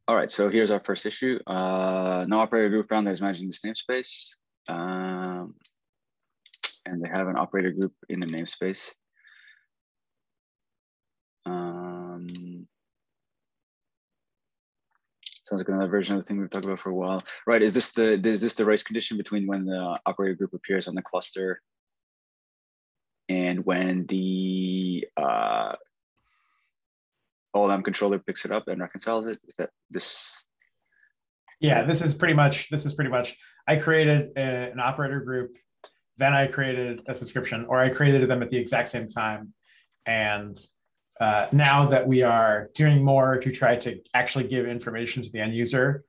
All right, so here's our first issue. No operator group found that is managing this namespace. And they have an operator group in the namespace. Sounds like another version of the thing we've talked about for a while. Right, is this the race condition between when the operator group appears on the cluster and when the OLM controller picks it up and reconciles it? Is that this? Yeah, this is pretty much, I created an operator group, then I created a subscription, or I created them at the exact same time. And now that we are doing more to try to actually give information to the end user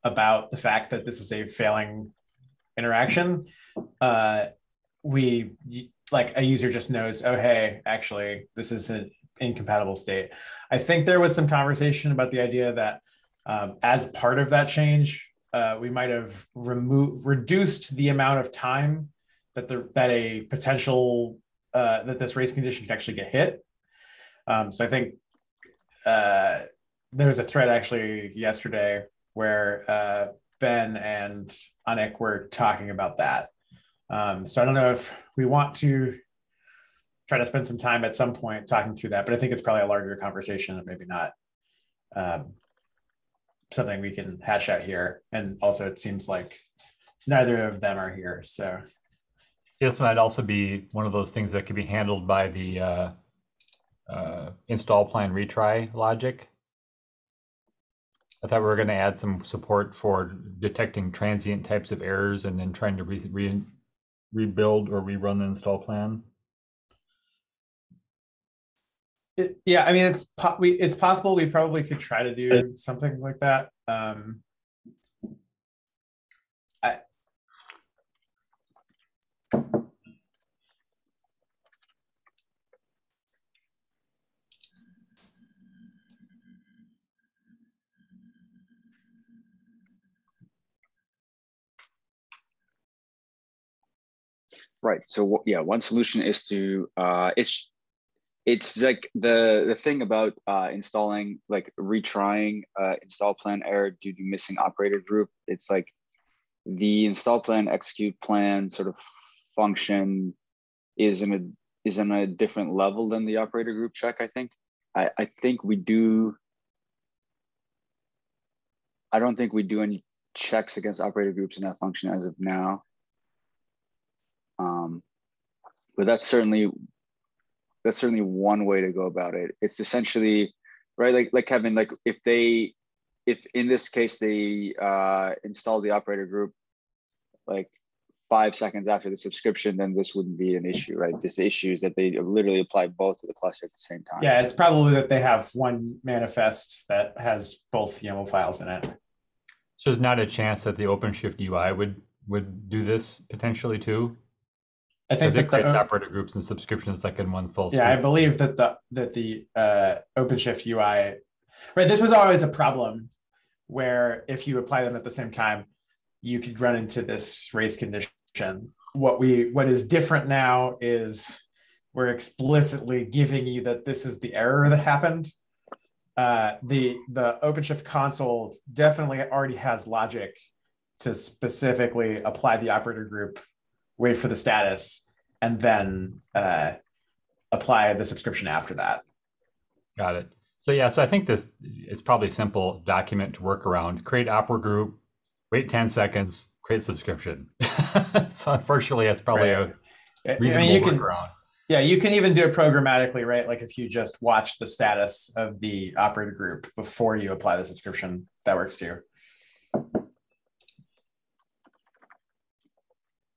about the fact that this is a failing interaction, like a user just knows, oh, hey, actually, this is an incompatible state. I think there was some conversation about the idea that as part of that change, we might have reduced the amount of time that a potential that this race condition could actually get hit. So I think there was a thread actually yesterday where Ben and Anik were talking about that. So I don't know if we want to try to spend some time at some point talking through that, but I think it's probably a larger conversation and maybe not something we can hash out here. And also it seems like neither of them are here. So this might also be one of those things that could be handled by the install plan retry logic. I thought we were going to add some support for detecting transient types of errors and then trying to rebuild or rerun the install plan. Yeah, I mean, it's possible we probably could try to do something like that. Right. So yeah, one solution is to it's like the thing about installing, like retrying install plan error due to missing operator group. It's like the install plan execute plan sort of function is in a different level than the operator group check. I think we do. I don't think we do any checks against operator groups in that function as of now. But that's certainly one way to go about it. It's essentially, right, like Kevin, like if in this case they install the operator group like 5 seconds after the subscription, then this wouldn't be an issue, right? This issue is that they literally apply both to the cluster at the same time. Yeah, it's probably that they have one manifest that has both YAML files in it. So there's not a chance that the OpenShift UI would do this potentially too? I think that the operator groups and subscriptions like in one full script. I believe that the OpenShift UI, right? This was always a problem where if you apply them at the same time, you could run into this race condition. What is different now is we're explicitly giving you that this is the error that happened. The OpenShift console definitely already has logic to specifically apply the operator group, wait for the status, and then apply the subscription after that. Got it. So yeah, so I think this is probably a simple document to work around. Create opera group, wait 10 seconds, create subscription. So unfortunately, that's probably a reasonable workaround. Yeah, you can even do it programmatically, right? Like if you just watch the status of the operator group before you apply the subscription, that works too.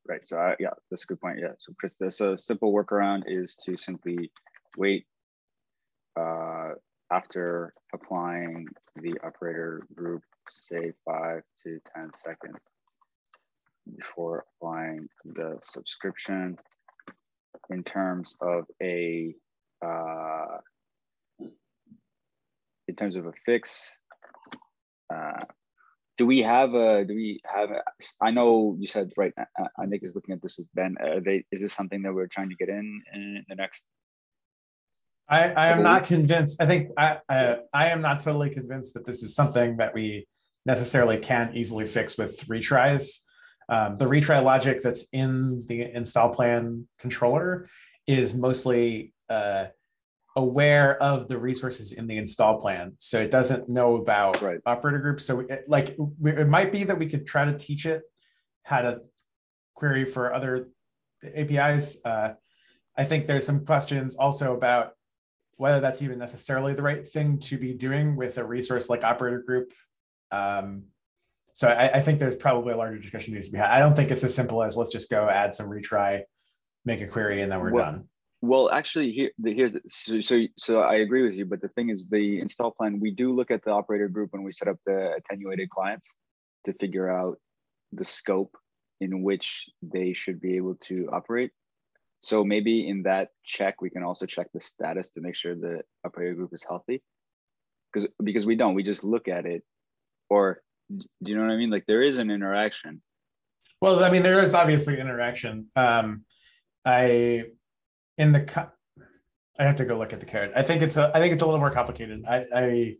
Right. So yeah, that's a good point. Yeah. So Chris, so a simple workaround is to simply wait after applying the operator group, say 5 to 10 seconds before applying the subscription. In terms of a fix, do we have I know you said, right, Nick is looking at this with Ben. Is this something that we're trying to get in the next I am not convinced. I think I am not totally convinced that this is something that we necessarily can easily fix with retries. The retry logic that's in the install plan controller is mostly aware of the resources in the install plan. So it doesn't know about operator groups. So it might be that we could try to teach it how to query for other APIs. I think there's some questions also about whether that's even necessarily the right thing to be doing with a resource like operator group. So I think there's probably a larger discussion needs to be had. I don't think it's as simple as let's just go add some retry, make a query, and then we're done. Well, actually, so I agree with you, but the thing is, the install plan, we do look at the operator group when we set up the attenuated clients to figure out the scope in which they should be able to operate. So maybe in that check, we can also check the status to make sure the operator group is healthy. Because we just look at it, or do you know what I mean? Like there is an interaction. Well, I mean, there is obviously interaction. I have to go look at the code. I think it's a little more complicated. I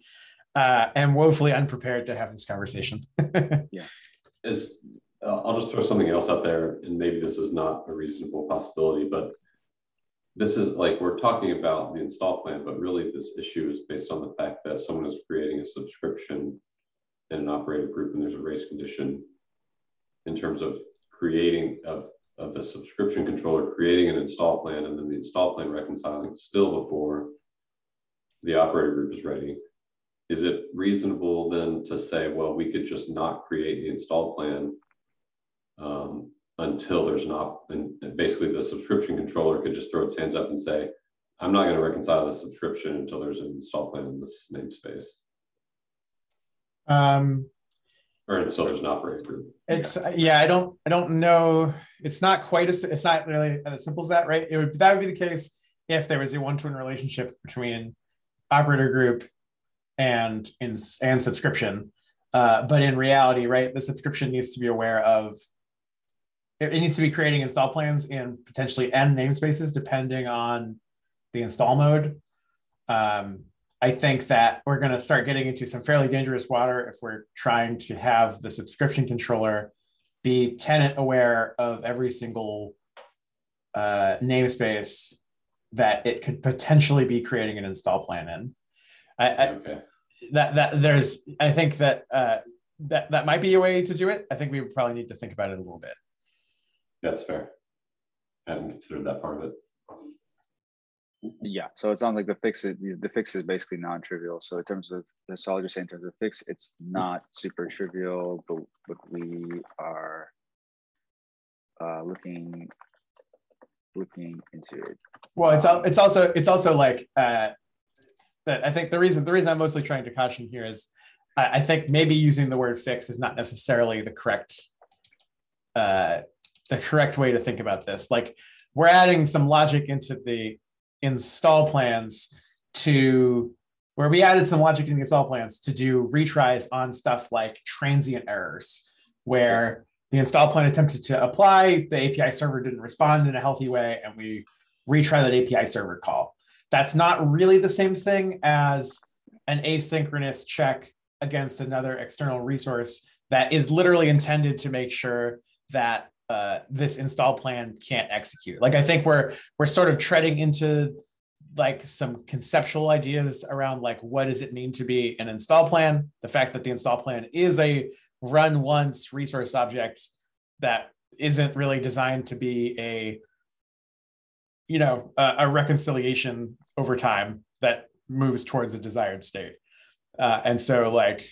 am woefully unprepared to have this conversation. Yeah. I'll just throw something else out there, and maybe this is not a reasonable possibility, but this is like, we're talking about the install plan, but really this issue is based on the fact that someone is creating a subscription in an operator group and there's a race condition in terms of creating of the subscription controller creating an install plan, and then the install plan reconciling still before the operator group is ready. Is it reasonable then to say, well, we could just not create the install plan until there's not, and basically the subscription controller could just throw its hands up and say, I'm not going to reconcile the subscription until there's an install plan in this namespace. Or until there's an operator group. I don't know. It's not really as simple as that, right? That would be the case if there was a one-to-one relationship between operator group and subscription. But in reality, right, the subscription needs to be aware of, it needs to be creating install plans in potentially n namespaces depending on the install mode. I think that we're going to start getting into some fairly dangerous water if we're trying to have the subscription controller be tenant aware of every single namespace that it could potentially be creating an install plan in. I think that might be a way to do it. I think we would probably need to think about it a little bit. That's fair. I hadn't considered that part of it. Yeah, so it sounds like the fix is basically non-trivial. So in terms of the solid saying in terms of fix, it's not super trivial, but we are looking into it. Well, it's also like that. I think the reason I'm mostly trying to caution here is I think maybe using the word fix is not necessarily the correct way to think about this. Like we're adding some logic into the install plans where we added some logic in the install plans to do retries on stuff like transient errors, where the install plan attempted to apply, the API server didn't respond in a healthy way, and we retry that API server call. That's not really the same thing as an asynchronous check against another external resource that is literally intended to make sure that this install plan can't execute. Like I think we're sort of treading into like some conceptual ideas around like what does it mean to be an install plan? The fact that the install plan is a run once resource object that isn't really designed to be a reconciliation over time that moves towards a desired state. And so like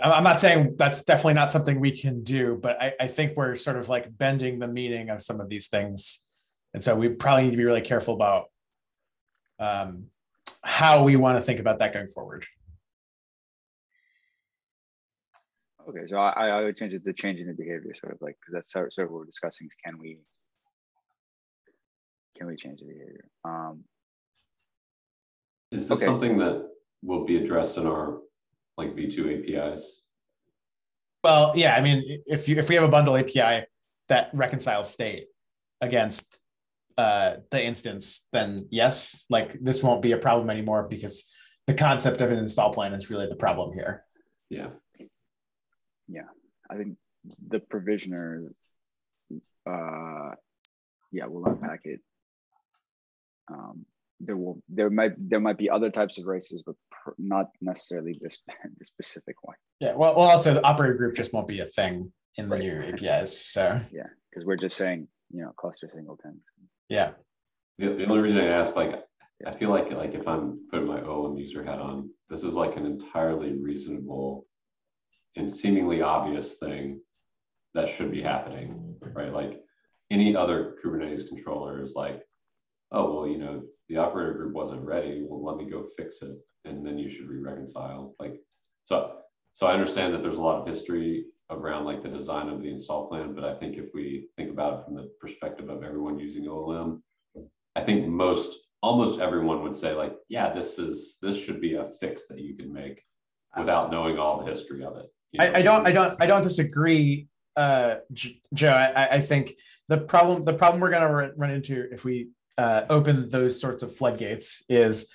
I'm not saying that's definitely not something we can do, but I think we're sort of like bending the meaning of some of these things. And so we probably need to be really careful about how we want to think about that going forward. Okay, so I would change it to changing the behavior, sort of like, because that's sort of what we're discussing is can we change the behavior? Is this something that will be addressed in our like V2 APIs? Well, yeah, I mean, if we have a bundle API that reconciles state against the instance, then yes, like this won't be a problem anymore because the concept of an install plan is really the problem here. Yeah. Yeah. I think the provisioner, we'll unpack it. There might be other types of races, but not necessarily this the specific one. Yeah. Well, also the operator group just won't be a thing in the new APIs. So yeah, because we're just saying, cluster singletons. Yeah. The only reason I ask, like, I feel like if I'm putting my OLM user hat on, this is like an entirely reasonable and seemingly obvious thing that should be happening, right? Like any other Kubernetes controller is like, oh, well, the operator group wasn't ready. Well, let me go fix it. And then you should re-reconcile. Like, so I understand that there's a lot of history around like the design of the install plan, but I think if we think about it from the perspective of everyone using OLM, I think almost everyone would say like, yeah, this should be a fix that you can make without knowing all the history of it. I don't disagree, Joe. I think the problem we're going to run into if we open those sorts of floodgates is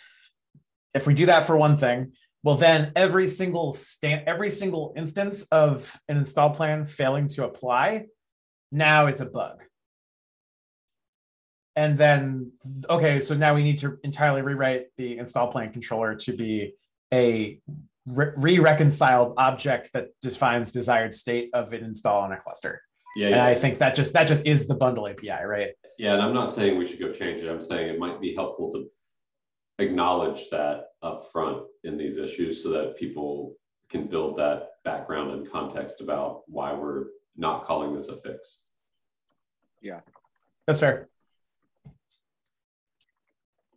if we do that for one thing, well then every single instance of an install plan failing to apply now is a bug. And then, okay, so now we need to entirely rewrite the install plan controller to be a re-reconciled object that defines desired state of an install on a cluster. And I think that just is the bundle API, right? Yeah, and I'm not saying we should go change it. I'm saying it might be helpful to acknowledge that up front in these issues so that people can build that background and context about why we're not calling this a fix. Yeah, that's fair.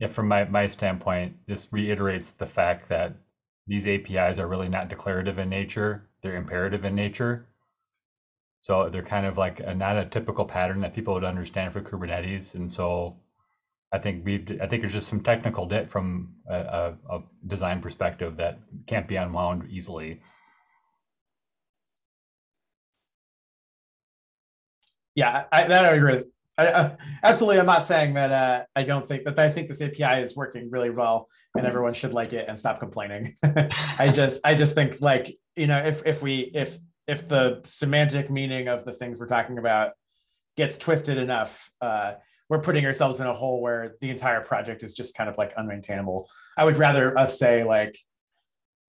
Yeah, from my standpoint, this reiterates the fact that these APIs are really not declarative in nature, they're imperative in nature. So they're kind of like not a typical pattern that people would understand for Kubernetes. And so I think there's just some technical debt from a design perspective that can't be unwound easily. Yeah, that I agree with. Absolutely, I'm not saying that I don't think that. I think this API is working really well, and everyone should like it and stop complaining. I just think like if the semantic meaning of the things we're talking about gets twisted enough, we're putting ourselves in a hole where the entire project is just kind of like unmaintainable. I would rather us say like,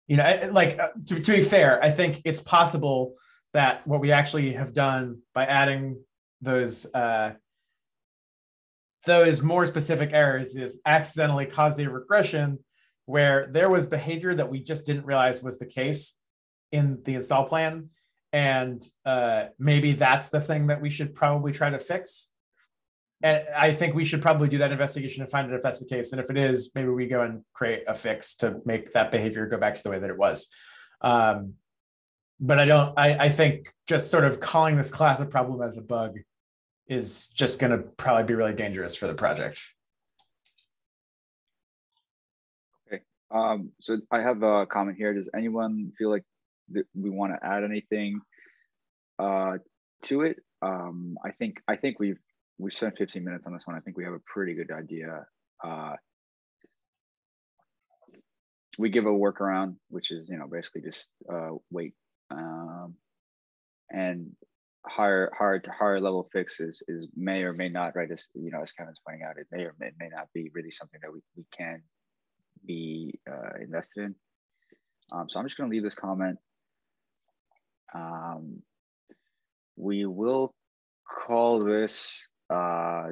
to be fair, I think it's possible that what we actually have done by adding those more specific errors is accidentally caused a regression where there was behavior that we just didn't realize was the case in the install plan. And maybe that's the thing that we should probably try to fix. And I think we should probably do that investigation and find out if that's the case. And if it is, maybe we go and create a fix to make that behavior go back to the way that it was. But I think just sort of calling this class a problem as a bug is just going to probably be really dangerous for the project. Okay. So I have a comment here. Does anyone feel like we want to add anything to it? I think we've spent 15 minutes on this one. I think we have a pretty good idea. We give a workaround, which is basically just wait, and higher level fixes is may or may not, right? As as Kevin's pointing out, it may or may not be really something that we can be invested in. So I'm just going to leave this comment. We will call this. Do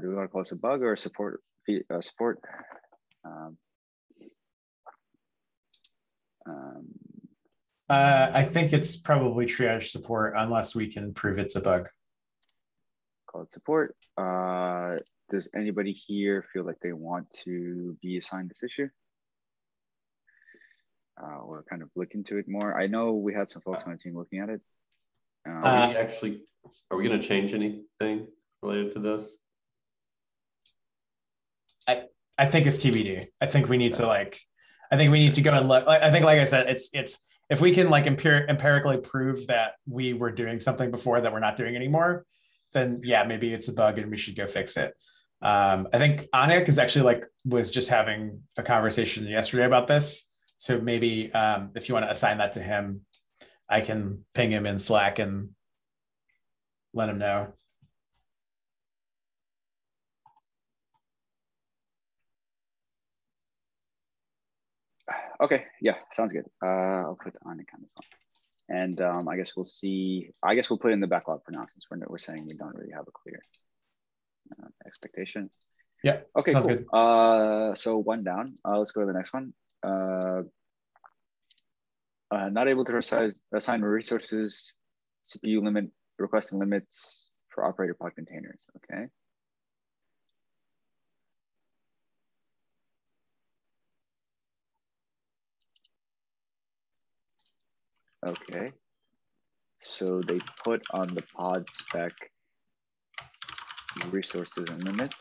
we want to call this a bug or a support? I think it's probably triage support unless we can prove it's a bug. Call it support. Does anybody here feel like they want to be assigned this issue? Or kind of look into it more? I know we had some folks on the team looking at it. Are we going to change anything related to this? I think it's TBD. I think we need to go and look. I think, like I said, it's if we can like empirically prove that we were doing something before that we're not doing anymore, then yeah, maybe it's a bug and we should go fix it. I think Anik is actually was just having a conversation yesterday about this. So maybe if you want to assign that to him, I can ping him in Slack and let him know. Okay, yeah, sounds good. I'll put Anik on this one. And I guess we'll see. I guess we'll put it in the backlog for now, since we're saying we don't really have a clear expectation. Yeah. Okay, sounds cool. Good. So one down. Let's go to the next one. Not able to assign resources, CPU limit, requesting limits for operator pod containers. Okay. Okay. So they put on the pod spec resources and limits.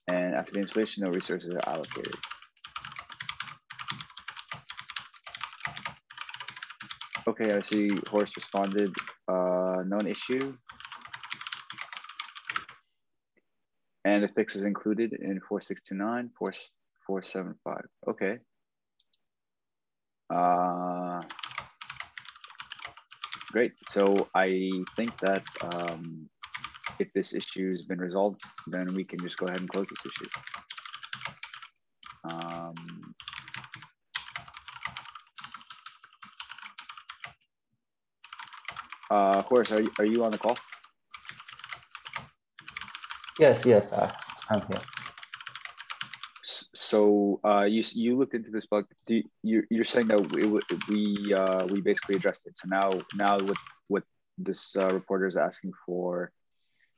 And after the installation, no resources are allocated. Okay, I see Horst responded, known issue. And the fix is included in 4629, 4475. Okay. Great. So I think that if this issue has been resolved, then we can just go ahead and close this issue. Of course, are you on the call? Yes, I'm here. So you looked into this bug. You're saying that we basically addressed it. So now what this reporter is asking for,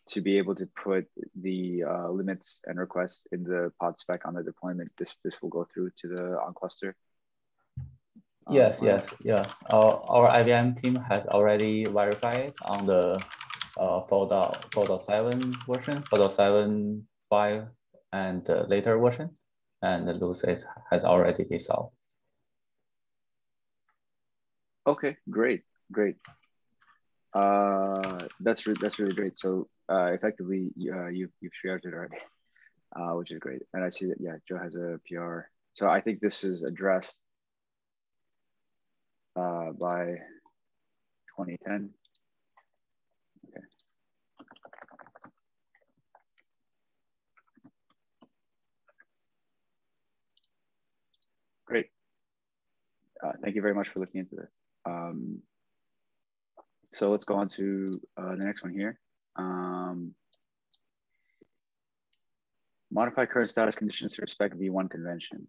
to be able to put the limits and requests in the pod spec on the deployment, this will go through to the on cluster. Yes. Our IBM team has already verified on the 4.7 version, 4.7.5, and the later version, and the loose has already been solved. Okay, great. That's really great. So effectively, you've triaged it already, which is great. And I see that Joe has a PR. So I think this is addressed by 2010. Okay. Great. Thank you very much for looking into this. So let's go on to the next one here. Modify current status conditions to respect V1 conventions.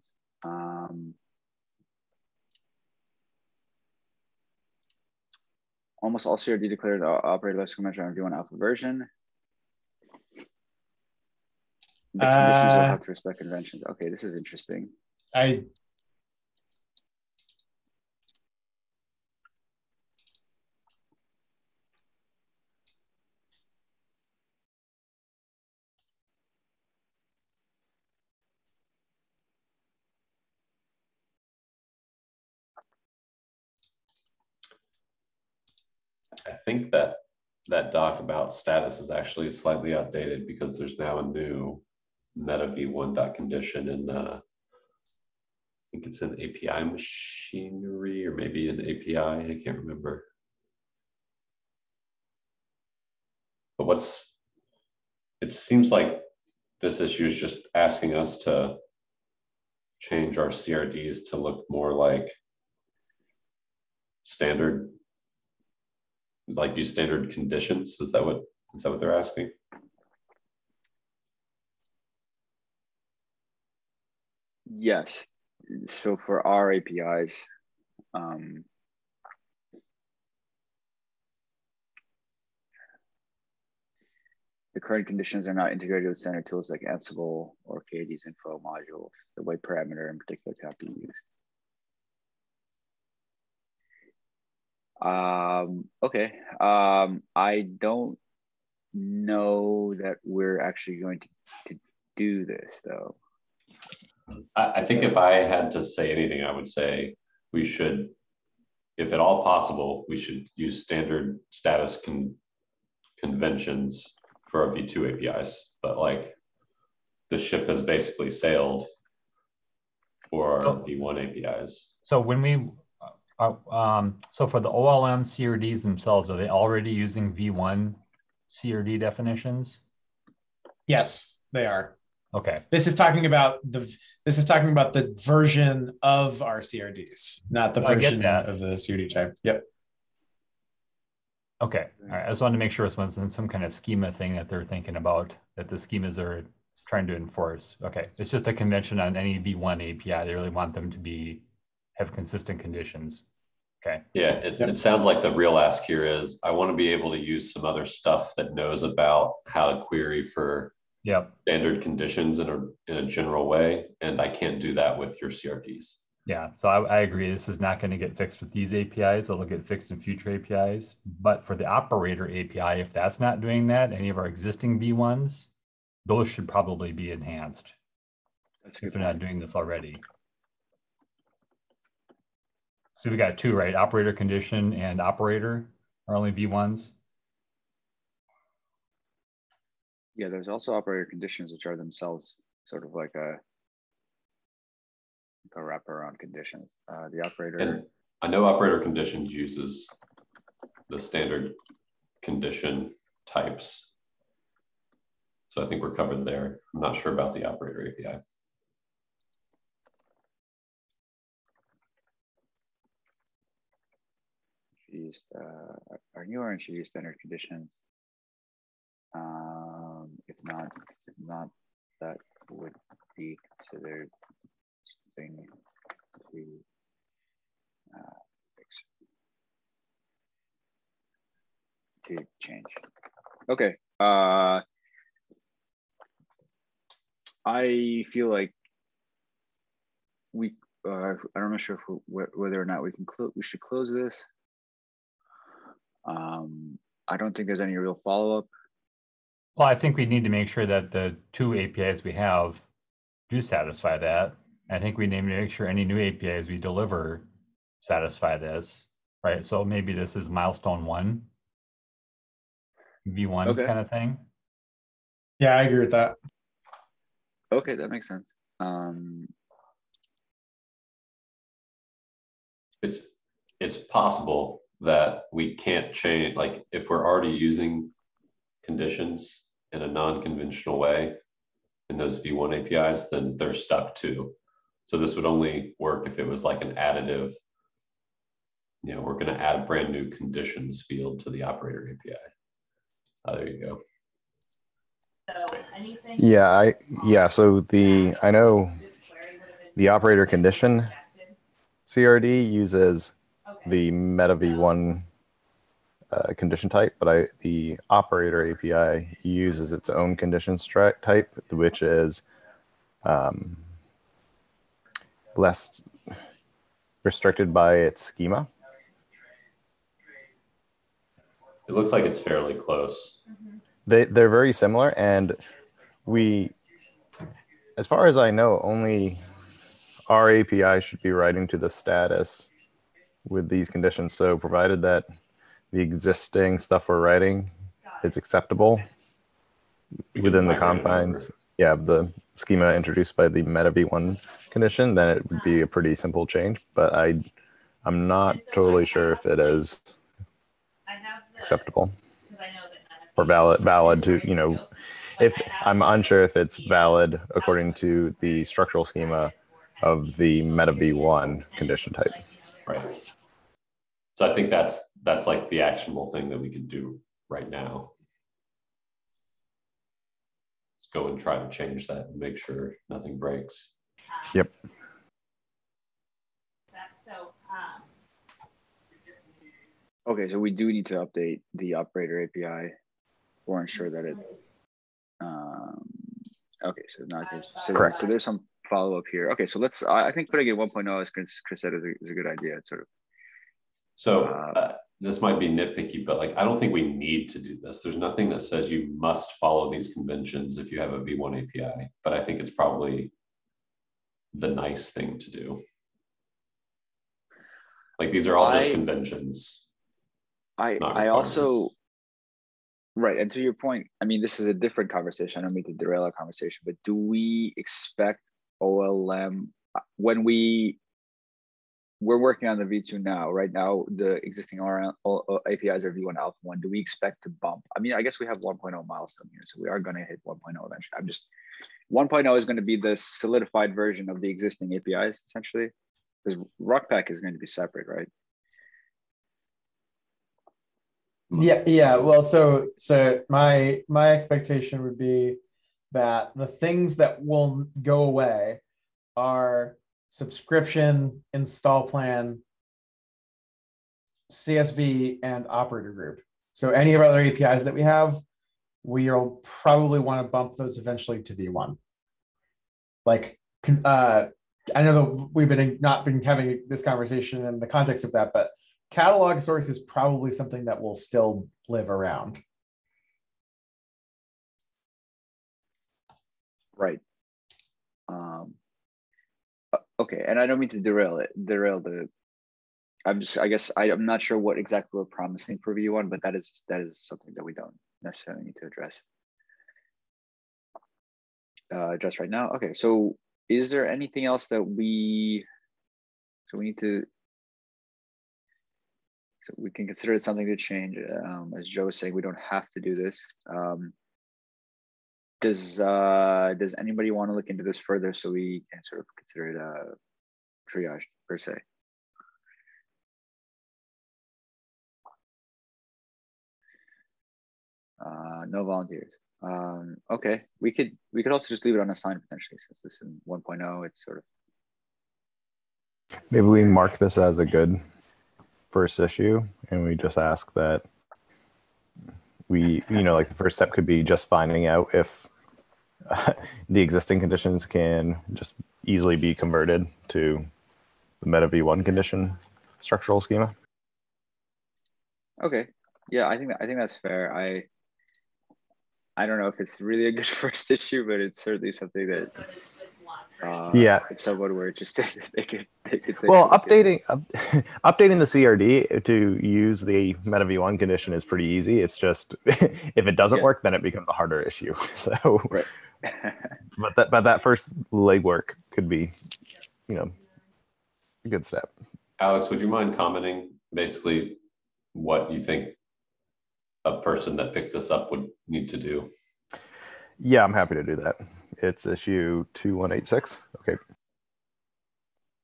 Almost all CRD declared operator lifecycle convention on V1 alpha version. The conditions will have to respect conventions. Okay, this is interesting. I think that doc about status is actually slightly outdated because there's now a new meta v1 condition in I think it's an API machinery or maybe an API, I can't remember. But it seems like this issue is just asking us to change our CRDs to look more like standard, like use standard conditions. Is that what they're asking? Yes. So for our APIs, the current conditions are not integrated with standard tools like Ansible or KD's info modules. The way parameter in particular cannot be used. Okay. I don't know that we're actually going to do this though. I think if I had to say anything, I would say we should, if at all possible, we should use standard status conventions for our V2 APIs, but like the ship has basically sailed for our V1 APIs. So when we, so for the OLM CRDs themselves, are they already using V1 CRD definitions? Yes, they are. Okay. This is talking about the version of our CRDs, not the version of the CRD type. Yep. Okay. All right. I just wanted to make sure it wasn't some kind of schema thing that they're thinking about, that the schemas are trying to enforce. Okay. It's just a convention on any V1 API. They really want them to have consistent conditions. Okay. Yeah, it sounds like the real ask here is I want to be able to use some other stuff that knows about how to query for standard conditions in a general way, and I can't do that with your CRDs. Yeah, so I agree. This is not going to get fixed with these APIs. It'll get fixed in future APIs. But for the operator API, if that's not doing that, any of our existing V1s, those should probably be enhanced. If they're not doing this already. So we've got two, right? Operator condition and operator are only V1s. Yeah, there's also operator conditions, which are themselves sort of like a wrapper on conditions. The operator. And I know operator conditions uses the standard condition types. So I think we're covered there. I'm not sure about the operator API. Are new or introduced standard conditions? If not, that would be considered something to change. Okay. I feel like I'm not sure if whether or not we should close this. I don't think there's any real follow-up. Well, I think we need to make sure that the two APIs we have do satisfy that. I think we need to make sure any new APIs we deliver satisfy this, right? So maybe this is milestone 1, V1 kind of thing. Yeah, I agree with that. Okay, that makes sense. It's possible that we can't change, like if we're already using conditions in a non-conventional way in those V1 APIs, then they're stuck too. So this would only work if it was like an additive, we're going to add a brand new conditions field to the operator API. There you go. So I know the operator condition CRD uses the meta v1 condition type, but the operator API uses its own conditions type, which is less restricted by its schema. It looks like it's fairly close. They're very similar, and as far as I know, only our API should be writing to the status with these conditions. So provided that the existing stuff we're writing is acceptable within the confines, the schema introduced by the meta v1 condition, then it would be a pretty simple change. But I'm not totally sure if it is acceptable or valid to, if I'm unsure if it's valid according to the structural schema of the meta v1 condition type. Right. So I think that's like the actionable thing that we could do right now. Let's go and try to change that and make sure nothing breaks. Yep. Okay, so we do need to update the operator API or ensure that it. Okay, so not correct. So there's some follow up here. Okay, so let's. I think putting it 1.0, as Chris said, is a good idea. It's sort of. So this might be nitpicky, but like I don't think we need to do this. There's nothing that says you must follow these conventions if you have a V1 API, but I think it's probably the nice thing to do. Like these are all just conventions. I also Right. And to your point, I mean, this is a different conversation. I don't mean to derail our conversation, but do we expect OLM when we're working on the V2 now, right now, the existing APIs are V1 Alpha 1. Do we expect to bump? I mean, I guess we have 1.0 milestone here, so we are going to hit 1.0 eventually. 1.0 is going to be the solidified version of the existing APIs, essentially, because RuckPack is going to be separate, right? Yeah. Well, so my expectation would be that the things that will go away are subscription, install plan, CSV, and operator group. So any of our other APIs that we have, we'll probably want to bump those eventually to V1. Like, I know that we've not been having this conversation in the context of that, but catalog source is probably something that will still live around. Right. Okay, and I don't mean to derail the. I guess I'm not sure what exactly we're promising for V1, but that is something that we don't necessarily need to address right now. Okay, so is there anything else that we need to? So we can consider it something to change. As Joe was saying, we don't have to do this. Does anybody want to look into this further so we can sort of consider it a triage per se? No volunteers. Okay, we could also just leave it unassigned potentially, since this is 1.0. It's sort of, maybe we mark this as a good first issue, and we just ask that we, like the first step could be just finding out if the existing conditions can just easily be converted to the meta V1 condition structural schema. okay. Yeah, I think that's fair. I don't know if it's really a good first issue, but it's certainly something that if someone were interested, they could well, updating the CRD to use the meta V1 condition is pretty easy. It's just if it doesn't work, then it becomes a harder issue. So right. but that first legwork could be, a good step. Alex, would you mind commenting basically what you think a person that picks this up would need to do? Yeah, I'm happy to do that. It's issue 2186. Okay.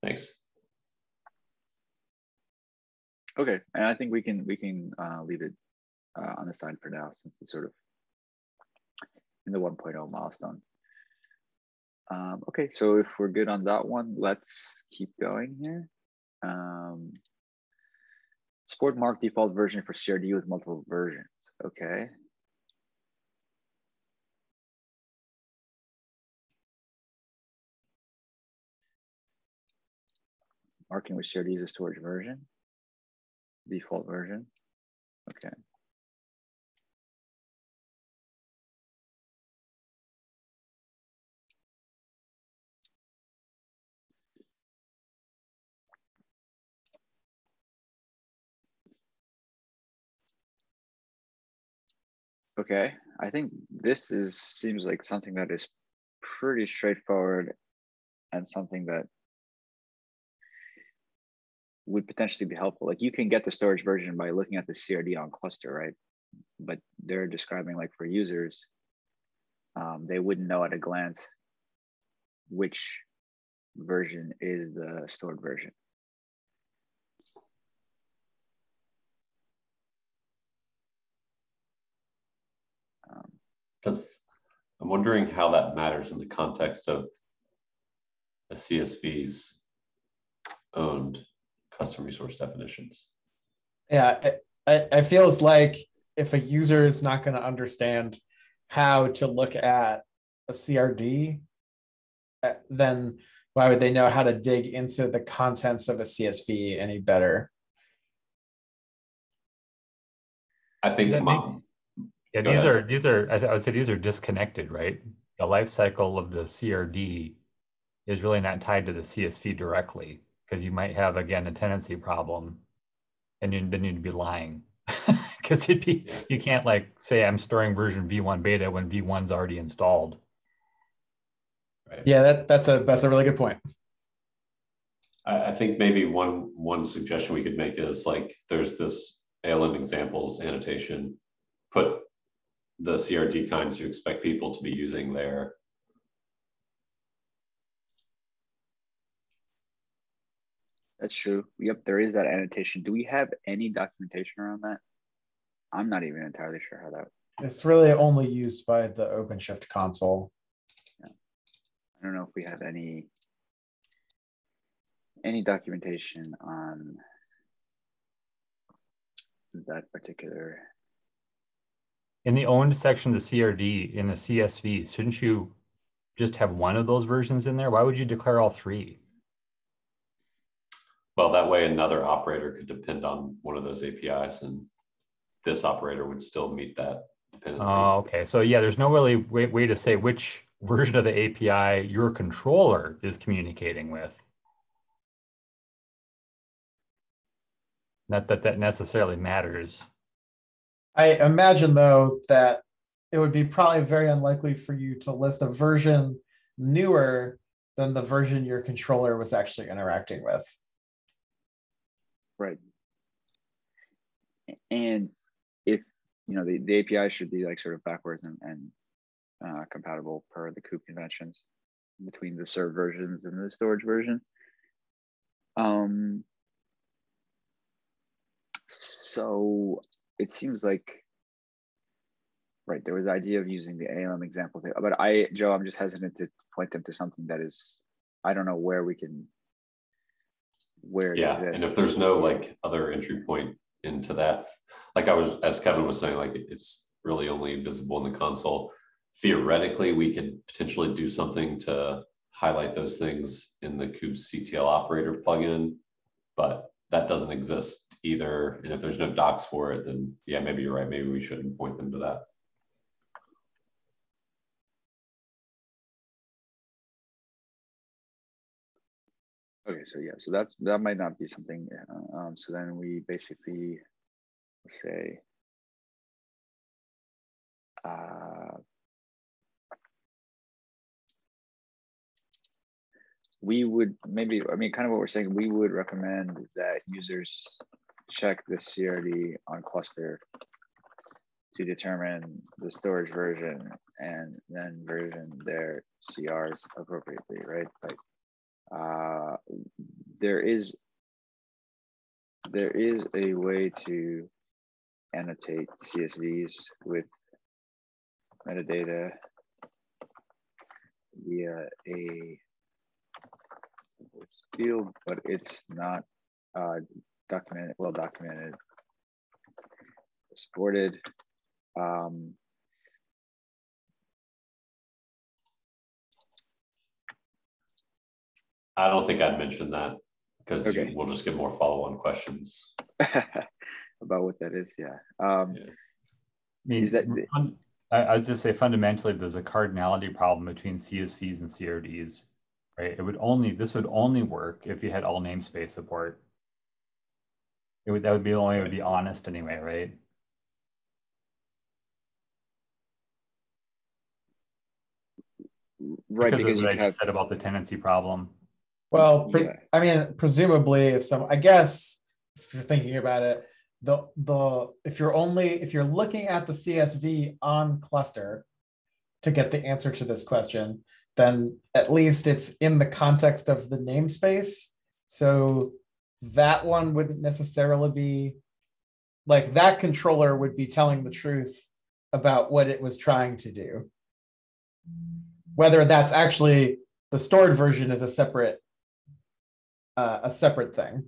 Thanks. Okay, and I think we can leave it on the side for now, since it's sort of in the 1.0 milestone. Okay, so if we're good on that one, let's keep going here. Support mark default version for CRD with multiple versions. Okay. Marking with CRD is a storage version, default version. Okay. Okay, I think this seems like something that is pretty straightforward and something that would potentially be helpful. Like, you can get the storage version by looking at the CRD on cluster, right? But they're describing, like, for users, they wouldn't know at a glance which version is the stored version. I'm wondering how that matters in the context of a CSV's owned custom resource definitions. Yeah, I feels like if a user is not going to understand how to look at a CRD, then why would they know how to dig into the contents of a CSV any better? I think these are I would say these are disconnected, right? The life cycle of the CRD is really not tied to the CSV directly, because you might have, again, a tenancy problem and then you'd be lying. because you can't like say I'm storing version v1 beta when v1's already installed. Right. Yeah, that's a really good point. I think maybe one suggestion we could make is like there's this ALM examples annotation, put the CRD kinds you expect people to be using there. That's true. Yep, there is that annotation. Do we have any documentation around that? I'm not even entirely sure how that. It's really only used by the OpenShift console. Yeah. I don't know if we have any documentation on that particular. In the owned section of the CRD in the CSV, shouldn't you just have one of those versions in there? Why would you declare all three? Well, that way another operator could depend on one of those APIs and this operator would still meet that dependency. Oh, okay. So yeah, there's no really way to say which version of the API your controller is communicating with. Not that that necessarily matters. I imagine, though, that it would be probably very unlikely for you to list a version newer than the version your controller was actually interacting with. Right. And if, the API should be like sort of backwards and compatible per the kube conventions between the served versions and the storage version. So it seems like, right, there was the idea of using the ALM example thing, but Joe, I'm just hesitant to point them to something that is, I don't know where it exists. And if there's no like other entry point into that, like as Kevin was saying, like it's really only visible in the console. Theoretically, we could potentially do something to highlight those things in the kube CTL operator plugin, but that doesn't exist either. And if there's no docs for it, then yeah, maybe you're right. Maybe we shouldn't point them to that. Okay, so yeah, so that might not be something. So then we basically say, we would maybe, kind of what we're saying, we would recommend that users check the CRD on cluster to determine the storage version and then version their CRs appropriately, right? Like, there is a way to annotate CSVs with metadata via a field, but it's not well documented, supported. I don't think I'd mention that because okay. We'll just get more follow-on questions about what that is. Yeah. Is that? I would just say fundamentally, there's a cardinality problem between CSVs and CRDs, right? This would only work if you had all namespace support. That would be the only way it would be honest anyway, right? Right, because of what I just said about the tenancy problem. Well, yeah. Presumably, if you're thinking about it, if you're looking at the CSV on cluster to get the answer to this question, then at least it's in the context of the namespace. So that one wouldn't necessarily be like that controller would be telling the truth about what it was trying to do. Whether that's actually the stored version is a separate thing.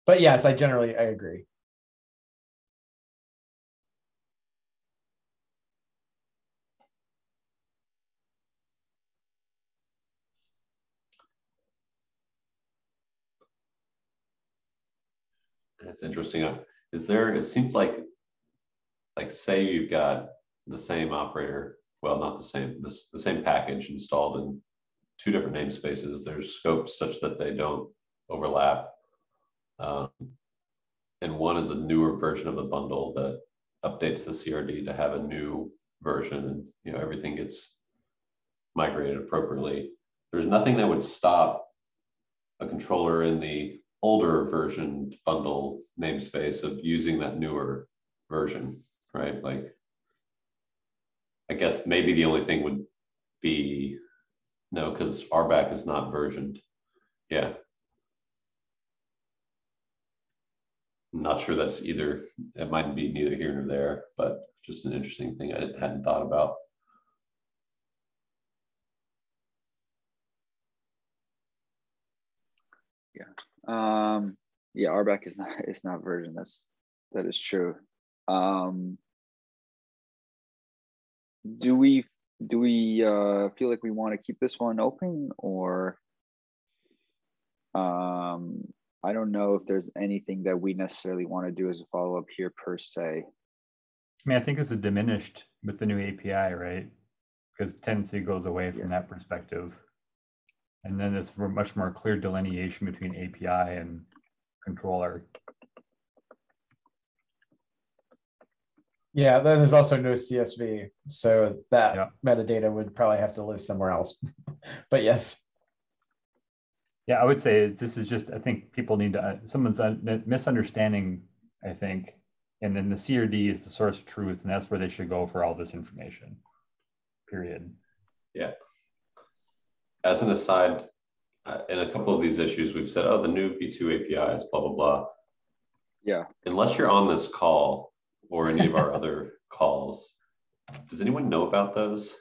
But yes, I agree. That's interesting. It seems like say you've got the same operator, well, not the same, the same package installed in two different namespaces. There's scopes such that they don't overlap. And one is a newer version of the bundle that updates the CRD to have a new version, and everything gets migrated appropriately. There's nothing that would stop a controller in the older version bundle namespace of using that newer version, right? Like, I guess maybe the only thing would be no, because RBAC is not versioned. Yeah. I'm not sure that's either. It might be neither here nor there, but just an interesting thing I hadn't thought about. Yeah. Yeah, RBAC is not version. That is true. Do we feel like we want to keep this one open, or I don't know if there's anything that we necessarily want to do as a follow-up here per se. I mean, I think this is diminished with the new API, right? Because tendency goes away from that perspective. And then it's much more clear delineation between API and controller. Yeah, then there's also no CSV, so that metadata would probably have to live somewhere else. But yes. Yeah, I would say this is just, I think people need to, someone's misunderstanding, I think, and then the CRD is the source of truth, and that's where they should go for all this information, period. Yeah. As an aside, in a couple of these issues, we've said, oh, the new V2 APIs, blah, blah, blah. Yeah. Unless you're on this call or any of our other calls, does anyone know about those?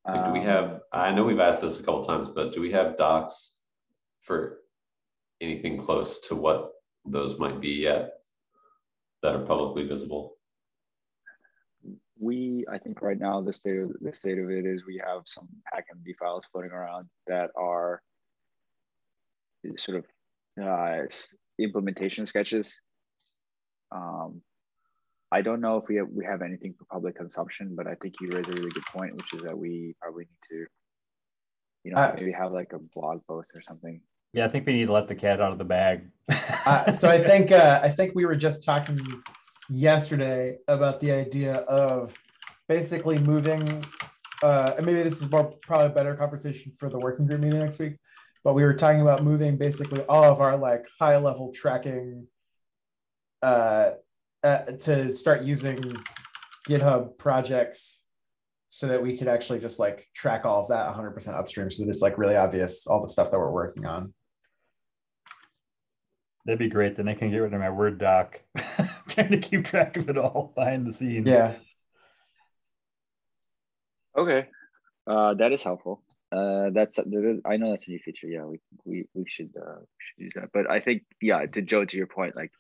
Like, do we have, I know we've asked this a couple times, but do we have docs for anything close to what those might be yet that are publicly visible? I think right now the state of it is we have some HackMD files floating around that are sort of implementation sketches. I don't know if we have anything for public consumption, but I think you raise a really good point, which is that we probably need to, maybe have like a blog post or something. Yeah, I think we need to let the cat out of the bag. So I think we were just talking yesterday about the idea of basically moving. And maybe this is probably a better conversation for the working group meeting next week. But we were talking about moving basically all of our like high level tracking to start using GitHub projects so that we could actually just like track all of that 100% upstream, so that it's like really obvious all the stuff that we're working on. That'd be great. Then I can get rid of my Word doc, trying to keep track of it all behind the scenes. Yeah. Okay, that is helpful. I know that's a new feature. Yeah, we should use that. But I think, yeah, to your point, like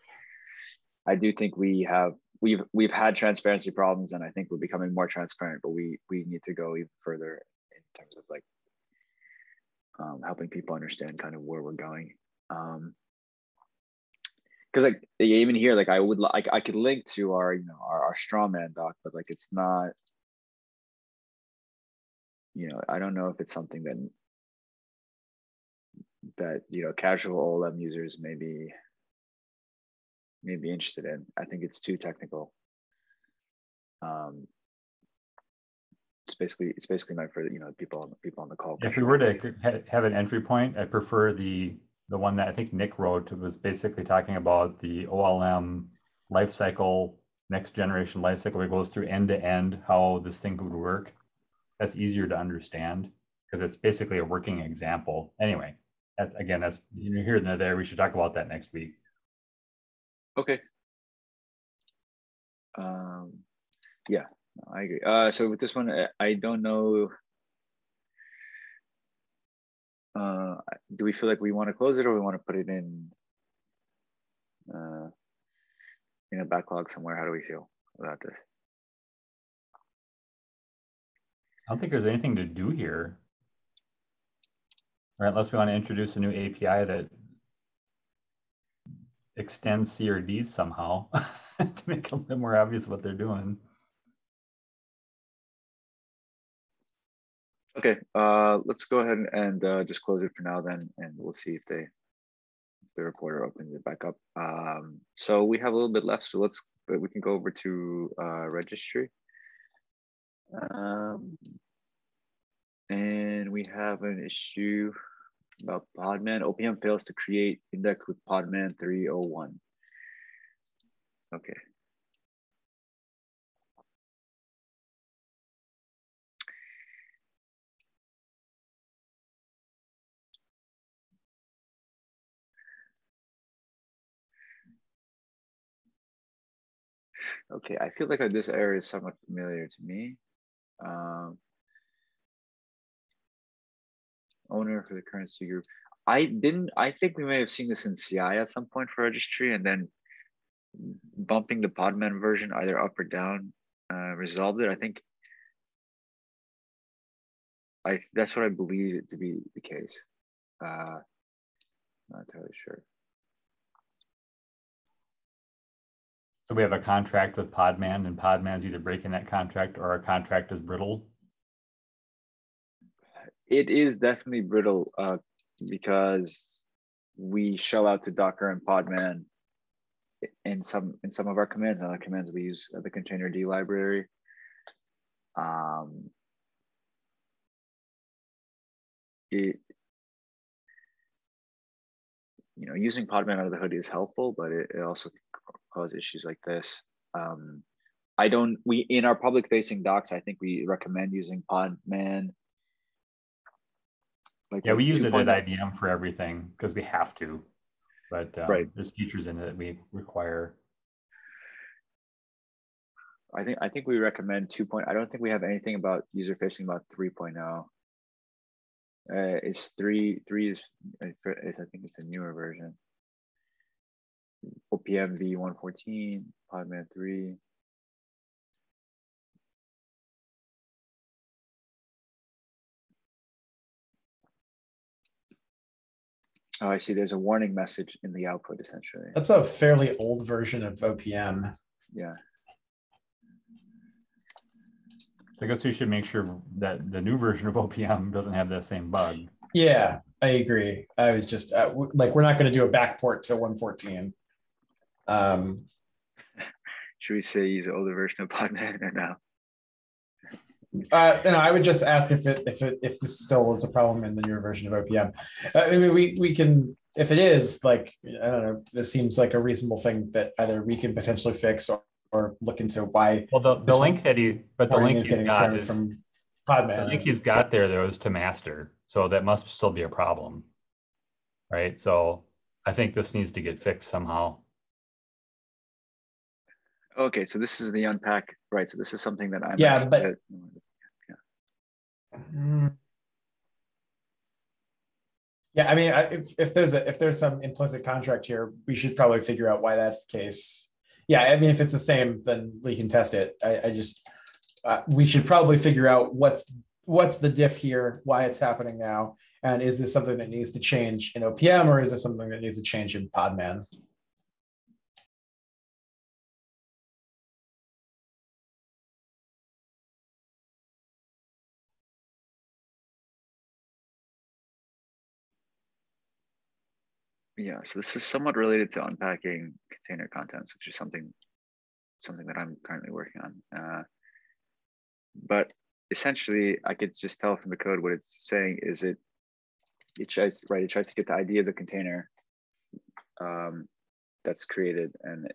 I do think we've had transparency problems, and I think we're becoming more transparent. But we need to go even further in terms of like helping people understand kind of where we're going. Because like even here, like I could link to our our strawman doc, but like it's not. I don't know if it's something that casual OLM users may be interested in. I think it's too technical. It's basically meant for people on the call. If we were to have an entry point, I prefer the one that I think Nick wrote. It was basically talking about the OLM lifecycle, next generation lifecycle, where it goes through end to end how this thing would work. That's easier to understand because it's basically a working example. Anyway, that's here and there. We should talk about that next week. Okay. Yeah, I agree. So with this one, I don't know. Do we feel like we want to close it, or we want to put it in a backlog somewhere? How do we feel about this? I don't think there's anything to do here, right? Unless we want to introduce a new API that extends CRDs somehow to make it a little more obvious what they're doing. Okay, let's go ahead and just close it for now then, and we'll see if the reporter opens it back up. So we have a little bit left, so we can go over to registry. And we have an issue about Podman. OPM fails to create index with Podman 301. Okay. Okay, I feel like this area is somewhat familiar to me. Owner for the currency group. I think we may have seen this in CI at some point for registry, and then bumping the Podman version either up or down resolved it. I think that's what I believe it to be the case. Not entirely sure. So we have a contract with Podman, and Podman's either breaking that contract or our contract is brittle. It is definitely brittle because we shell out to Docker and Podman in some of our commands. And other commands we use the containerd library. Using Podman under the hood is helpful, but it also can cause issues like this. In our public facing docs, I think we recommend using Podman. Yeah, we use it at IBM for everything because we have to, but right. There's features in it that we require. I think we recommend 2.0. I don't think we have anything about user facing about 3.0. It's 3 is I think it's a newer version. OPM v114, Podman 3. Oh, I see. There's a warning message in the output, essentially. That's a fairly old version of OPM. Yeah. So I guess we should make sure that the new version of OPM doesn't have that same bug. Yeah, I agree. I was just like, we're not going to do a backport to 114. Should we say use an older version of Podman or no? I would just ask if this still is a problem in the newer version of OPM. I mean, we can, if it is, like, I don't know, this seems like a reasonable thing that either we can potentially fix or look into why. Well, the link that the link is getting thrown from Podman. The link he's got there is to master, so that must still be a problem, right? So I think this needs to get fixed somehow. Okay, so this is the unpack, right? So this is something that I'm yeah, I mean, if there's some implicit contract here, we should probably figure out why that's the case. Yeah, I mean, if it's the same, then we can test it. We should probably figure out what's the diff here, why it's happening now, and is this something that needs to change in OPM, or is this something that needs to change in Podman? Yeah, so this is somewhat related to unpacking container contents, which is something that I'm currently working on. But essentially, I could just tell from the code what it's saying is it tries to get the ID of the container that's created, and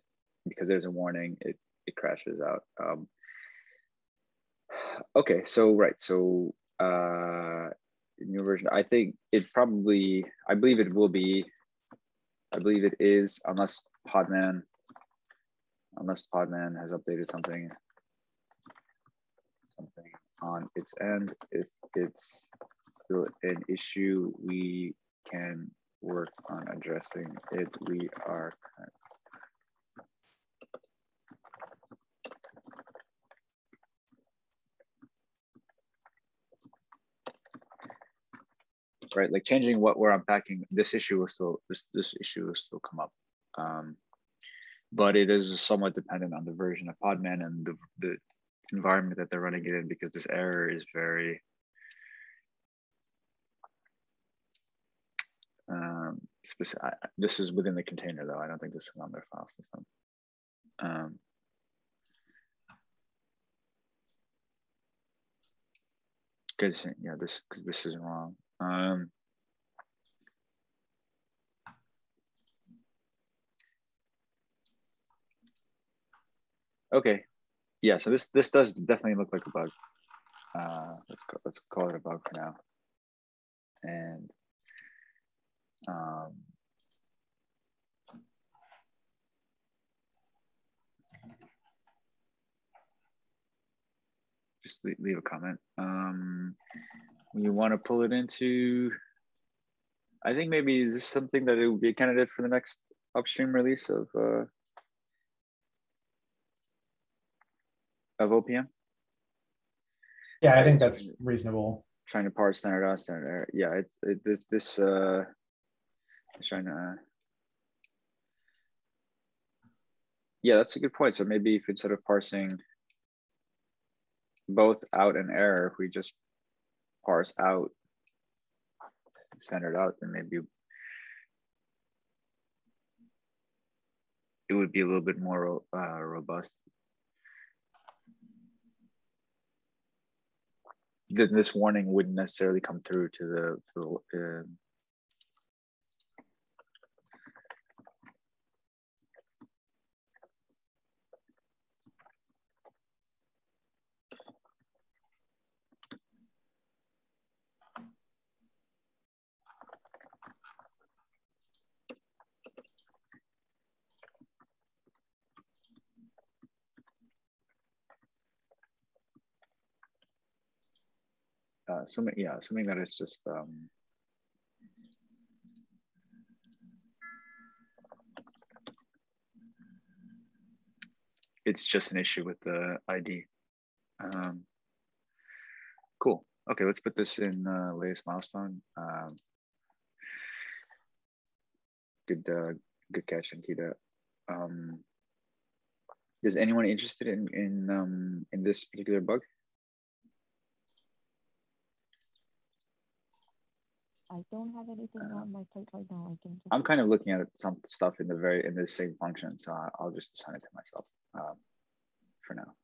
because there's a warning, it crashes out. Okay, so new version. I think it probably, I believe it will be. I believe it is, unless Podman has updated something on its end. If it's still an issue, we can work on addressing it. We are right, like changing what we're unpacking. This issue will still come up, but it is somewhat dependent on the version of Podman and the environment that they're running it in, because this error is very this is within the container though. I don't think this is on their file system. Good. Yeah, this is wrong. Okay. Yeah. So this does definitely look like a bug. Let's call it a bug for now. And just leave a comment. You want to pull it into, I think maybe is this something that it would be a candidate for the next upstream release of OPM? Yeah, I think that's reasonable. Trying to parse standard out, standard error. Yeah, it's trying to. Yeah, that's a good point. So maybe if instead of parsing both out and error, if we just parse out standard out, then maybe it would be a little bit more robust. Then this warning wouldn't necessarily come through to the assuming that it's just it's just an issue with the ID. Cool. Okay, let's put this in latest milestone. Good catch, Ankita. Is anyone interested in this particular bug? I don't have anything on my plate right now. I can. I'm kind of looking at some stuff in the same function, so I'll just assign it to myself for now.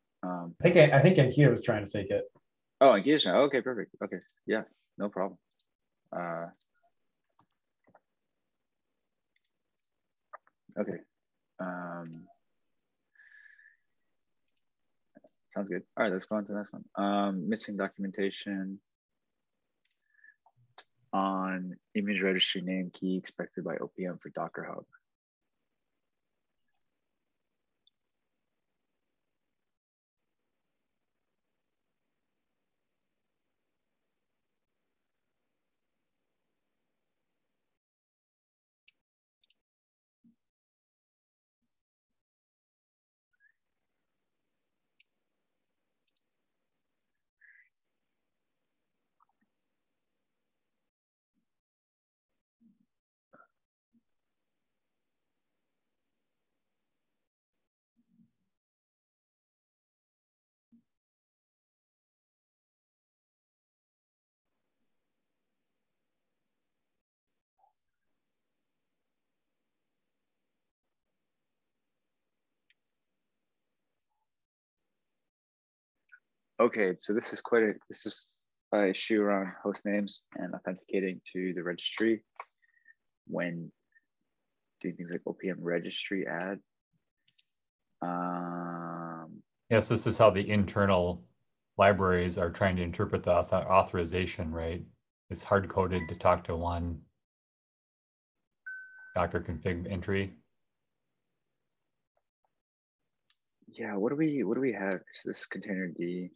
I think Ankita was trying to take it. Oh, Ankita. Okay, perfect. Okay, yeah, no problem. Okay. Sounds good. All right, let's go on to the next one. Missing documentation on image registry name key expected by OPM for Docker Hub. Okay, so this is an issue around host names and authenticating to the registry when doing things like OPM registry add. Yes, this is how the internal libraries are trying to interpret the authorization, right? It's hard coded to talk to one Docker config entry. Yeah, what do we have? So this is container D.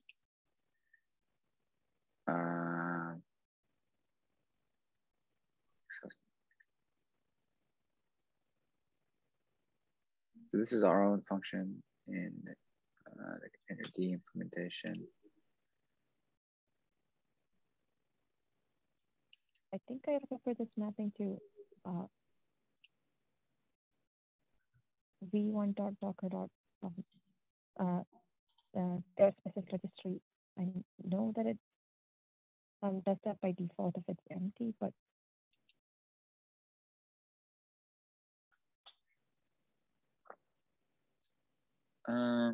So this is our own function in the container D implementation. I think I remember this mapping to v1.docker. Their specific registry. I know that it does that by default if it's empty, but Yeah,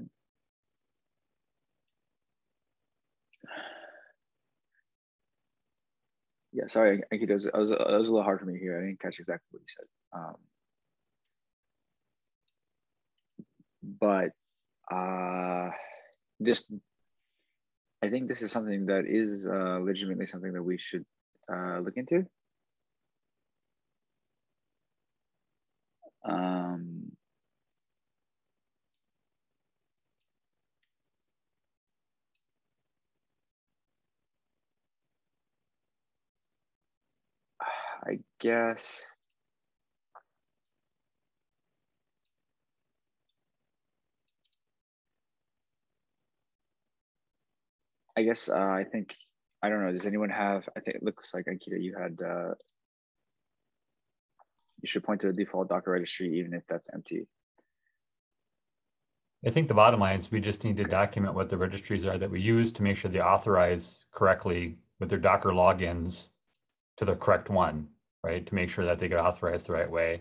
sorry, Ankita, it was a little hard for me here. I didn't catch exactly what you said. But I think this is something that is legitimately something that we should look into. I guess I think, I don't know, does anyone have, I think it looks like Ankita, you had, you should point to the default Docker registry even if that's empty. I think the bottom line is we just need to document what the registries are that we use to make sure they authorize correctly with their Docker logins to the correct one, right? To make sure that they get authorized the right way.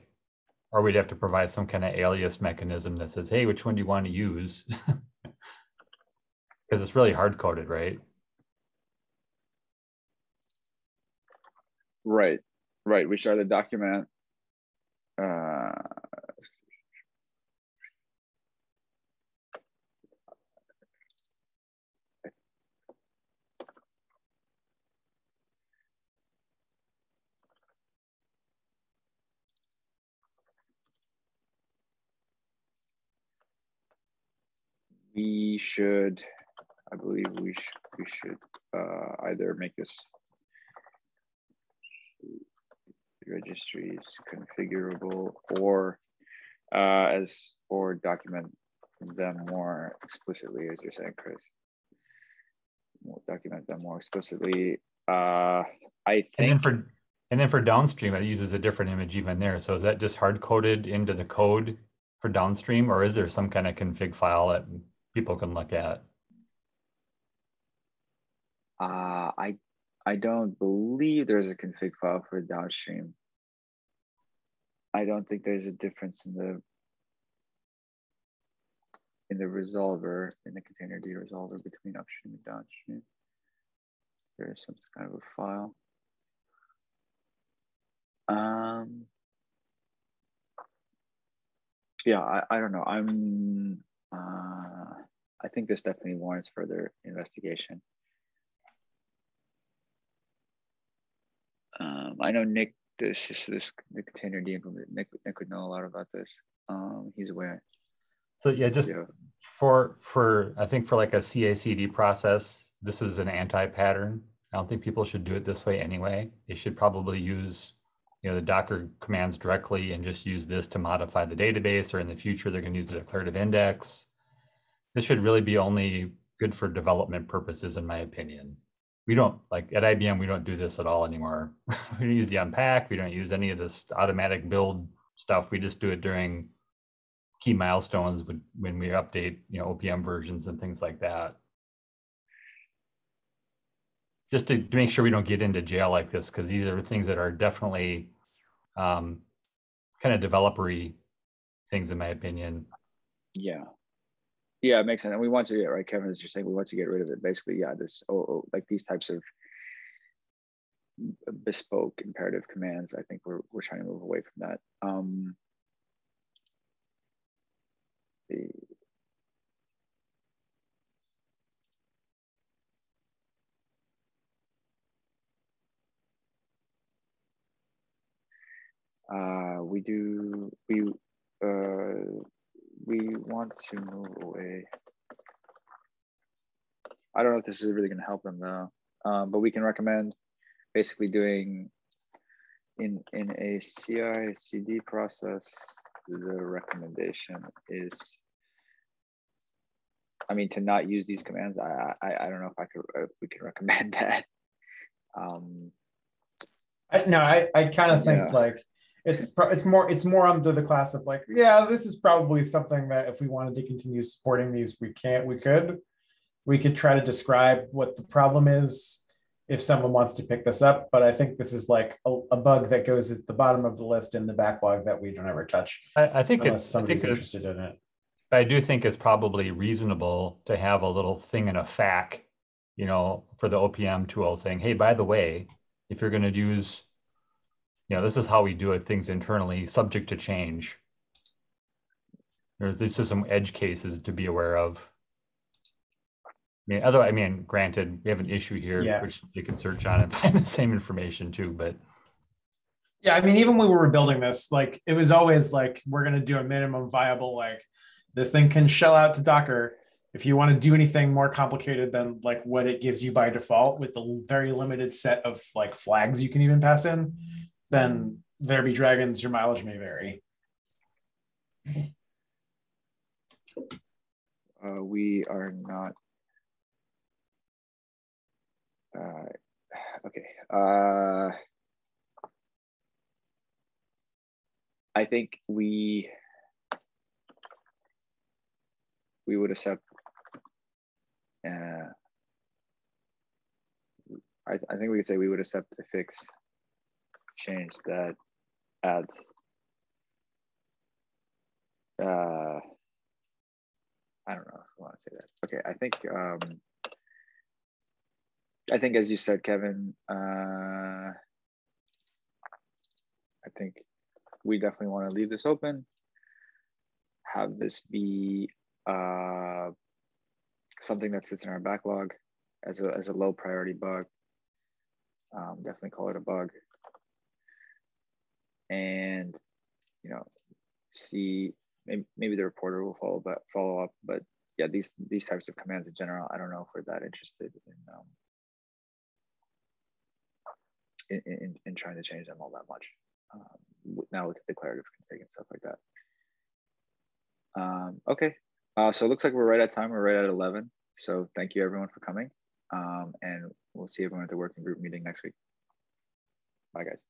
Or we'd have to provide some kind of alias mechanism that says, hey, which one do you want to use? Because it's really hard coded, right? Right. We should either document we should, I believe we should either make this registries configurable or document them more explicitly, as you're saying, Chris. We'll document them more explicitly. I think. And then for downstream, it uses a different image even there. So is that just hard coded into the code for downstream, or is there some kind of config file that people can look at? I don't believe there's a config file for downstream. I don't think there's a difference in the resolver, in the container D resolver between upstream and downstream. There's some kind of a file. Yeah, I don't know. I think this definitely warrants further investigation. I know Nick, the container D implement. Nick would know a lot about this. He's aware. So yeah, just for I think for like a CI/CD process, this is an anti-pattern. I don't think people should do it this way anyway. They should probably use, the Docker commands directly and just use this to modify the database, or in the future, they're going to use the declarative index. This should really be only good for development purposes, in my opinion. We don't, like at IBM, we don't do this at all anymore. We don't use the unpack. We don't use any of this automatic build stuff. We just do it during key milestones when we update, OPM versions and things like that. Just to make sure we don't get into jail like this, because these are things that are definitely kind of developer-y things, in my opinion. Yeah, it makes sense. And we want to get, right, Kevin, as you're saying, we want to get rid of it. Basically, yeah, this like these types of bespoke imperative commands. I think we're trying to move away from that. We want to move away. I don't know if this is really going to help them though, but we can recommend basically doing in a CI/CD process. The recommendation is, I mean, to not use these commands. I don't know if we can recommend that. I kind of think like it's more under the class of like, yeah, this is probably something that if we wanted to continue supporting these, we could try to describe what the problem is if someone wants to pick this up. But I think this is like a bug that goes at the bottom of the list in the backlog that we don't ever touch. I think unless somebody's interested in it. I do think it's probably reasonable to have a little thing in a FAQ, you know, for the OPM tool saying, hey, by the way, if you're going to use, you know, this is how we do it, things internally, subject to change. There's just some edge cases to be aware of. I mean, granted, we have an issue here, Yeah. which you can search on and find the same information too, but. Yeah, I mean, even when we were building this, like, it was always like, we're going to do a minimum viable, like, this thing can shell out to Docker. If you want to do anything more complicated than like what it gives you by default with the very limited set of like flags you can even pass in, then there be dragons, your mileage may vary. We are not. Okay. I think we would accept. I think we could say we would accept a fix change that adds. I don't know if I want to say that. Okay, I think as you said, Kevin, I think we definitely want to leave this open, have this be something that sits in our backlog as a low priority bug. Definitely call it a bug, and you know, see maybe the reporter will follow up. But yeah, these types of commands in general, I don't know if we're that interested in trying to change them all that much. Now with declarative config and stuff like that. Okay, so it looks like we're right at time. We're right at 11. So thank you everyone for coming. And we'll see everyone at the working group meeting next week. Bye guys.